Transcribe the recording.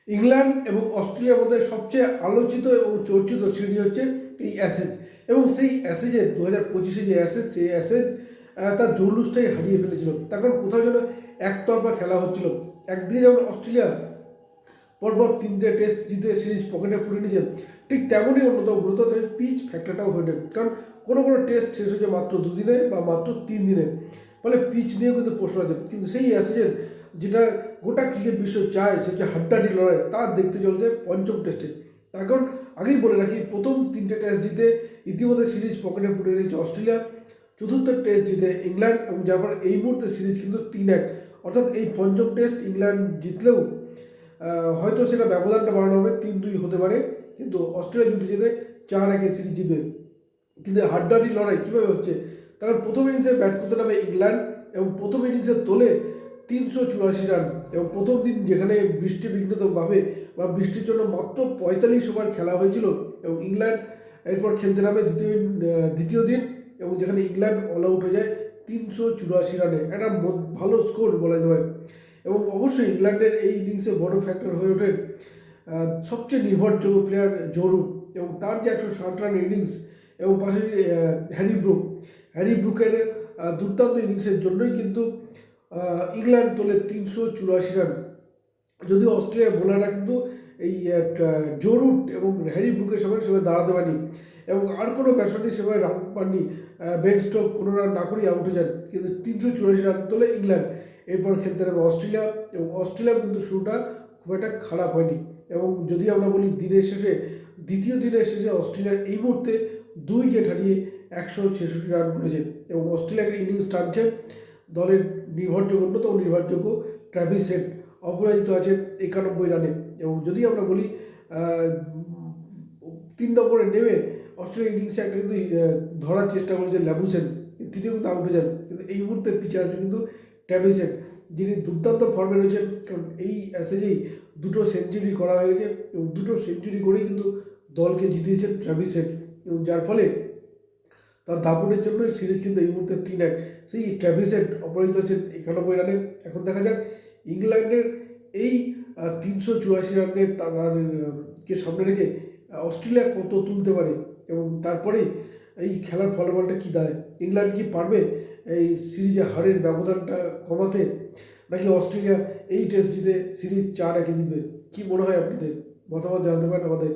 England এবং অস্ট্রেলিয়ার মধ্যে সবচেয়ে আলোচিত এবং চর্চিত সিরিজ হচ্ছে এই অ্যাশেজ, এবং সেই অ্যাশেজে 2025 যে অ্যাশেজ, সেই অ্যাশেজ তার জৌলুসটাই হারিয়ে ফেলেছিল। তার কারণ কোথাও যেন একতরফা খেলা হচ্ছিল। একদিকে যেমন অস্ট্রেলিয়া পরপর 3টে টেস্ট জিতে সিরিজ পকেটে পুরে নিয়েছে, ঠিক তেমনই অন্যতম গুরুত্ব পিচ ফ্যাক্টরটাও হয়ে নেই। কারণ কোনো টেস্ট শেষ হয়েছে মাত্র 2 দিনে বা মাত্র 3 দিনে, ফলে পিচ নিয়েও কিন্তু প্রশ্ন আছে। কিন্তু সেই অ্যাশেজের যেটা গোটা ক্রিকেট বিশ্ব চায়, সে হচ্ছে হাড্ডাহাড্ডি লড়াই, তা দেখতে চলছে পঞ্চম টেস্টে। তার কারণ আগেই বলে রাখি, প্রথম 3টে টেস্ট জিতে ইতিমধ্যে সিরিজ পকেটে পুরে নিয়েছে অস্ট্রেলিয়া, চতুর্থ টেস্ট জিতে ইংল্যান্ড, এবং যার ফলে এই মুহূর্তে সিরিজ কিন্তু 3-1। অর্থাৎ এই পঞ্চম টেস্ট ইংল্যান্ড জিতলেও হয়তো সেটা ব্যবধানটা বাড়ানো হবে, 3-2 হতে পারে, কিন্তু অস্ট্রেলিয়া যদি জিতে 4-1 সিরিজ জিতবে। কিন্তু হাড্ডাহাড্ডি লড়াই কীভাবে হচ্ছে? কারণ প্রথম ইনিংসে ব্যাট করতে নামে ইংল্যান্ড, এবং প্রথম ইনিংসে তোলে 384 রান, এবং প্রথম দিন যেখানে বৃষ্টি বিঘ্নিতভাবে বা বৃষ্টির জন্য মাত্র 45 ওভার খেলা হয়েছিল, এবং ইংল্যান্ড এরপর খেলতে নামে দ্বিতীয় দিন, এবং যেখানে ইংল্যান্ড অল আউট হয়ে যায় 384 রানে, একটা ভালো স্কোর বলা যেতে পারে। এবং অবশ্যই ইংল্যান্ডের এই ইনিংসে বড় ফ্যাক্টর হয়ে ওঠেন সবচেয়ে নির্ভরযোগ্য প্লেয়ার জরুর, এবং তার যে 160 রানের ইনিংস, এবং পাশাপাশি হ্যারি ব্রুকের দুর্দান্ত ইনিংসের জন্যই কিন্তু ইংল্যান্ড তোলে 384 রান। যদিও অস্ট্রেলিয়ার বোলাররা কিন্তু এই জরুট এবং হ্যারি ব্রুকের সময় সেভাবে দাঁড়াতে পারেনি, এবং আর কোনো ব্যাটসম্যানই সেভাবে রান পাননি। বেন স্টোকস কোনো রান না করেই আউট হয়ে যান, কিন্তু 384 রান তোলে ইংল্যান্ড। এরপর খেলতে নামে অস্ট্রেলিয়া, এবং অস্ট্রেলিয়া কিন্তু শুরুটা খুব একটা খারাপ হয়নি। এবং যদি আমরা বলি দ্বিতীয় দিনের শেষে অস্ট্রেলিয়ার এই মুহূর্তে 2 উইকেট হারিয়ে 166 রান করেছে, এবং অস্ট্রেলিয়াকে ইনিংস টানছে দলের অন্যতম নির্ভরযোগ্য ট্র্যাভিস হেড, অপরাজিত আছে 91 রানে। এবং যদি আমরা বলি 3 নম্বরে নেমে অস্ট্রেলিয়া ইনিংসে একটা কিন্তু ধরার চেষ্টা করেছে ল্যাবুসেন, তিনিও কিন্তু আউট হয়ে যান। কিন্তু এই মুহূর্তে পিছিয়ে আছে কিন্তু ট্র্যাভিস হেড, যিনি দুর্দান্ত ফর্মে রয়েছেন। কারণ এই অ্যাসেজেই 2টো সেঞ্চুরি করা হয়ে গেছে, এবং 2টো সেঞ্চুরি করেই কিন্তু দলকে জিতিয়েছেন ট্র্যাভিস হেড, এবং যার ফলে তার দাপটের জন্য সিরিজ কিন্তু এই মুহূর্তে 3-1। সেই ট্র্যাভিস হেড অপরাজিত আছেন 91 রানে। এখন দেখা যাক ইংল্যান্ডের এই 384 রানের কে সামনে রেখে অস্ট্রেলিয়া কত তুলতে পারে, এবং তারপরে এই খেলার ফলাফলটা কী দাঁড়ায়। ইংল্যান্ড কি পারবে এই সিরিজে হারের ব্যবধানটা কমাতে, নাকি অস্ট্রেলিয়া এই টেস্ট জিতে সিরিজ 4-1 জিতবে? কী মনে হয় আপনাদের? মতামত জানাতে পারেন আমাদের।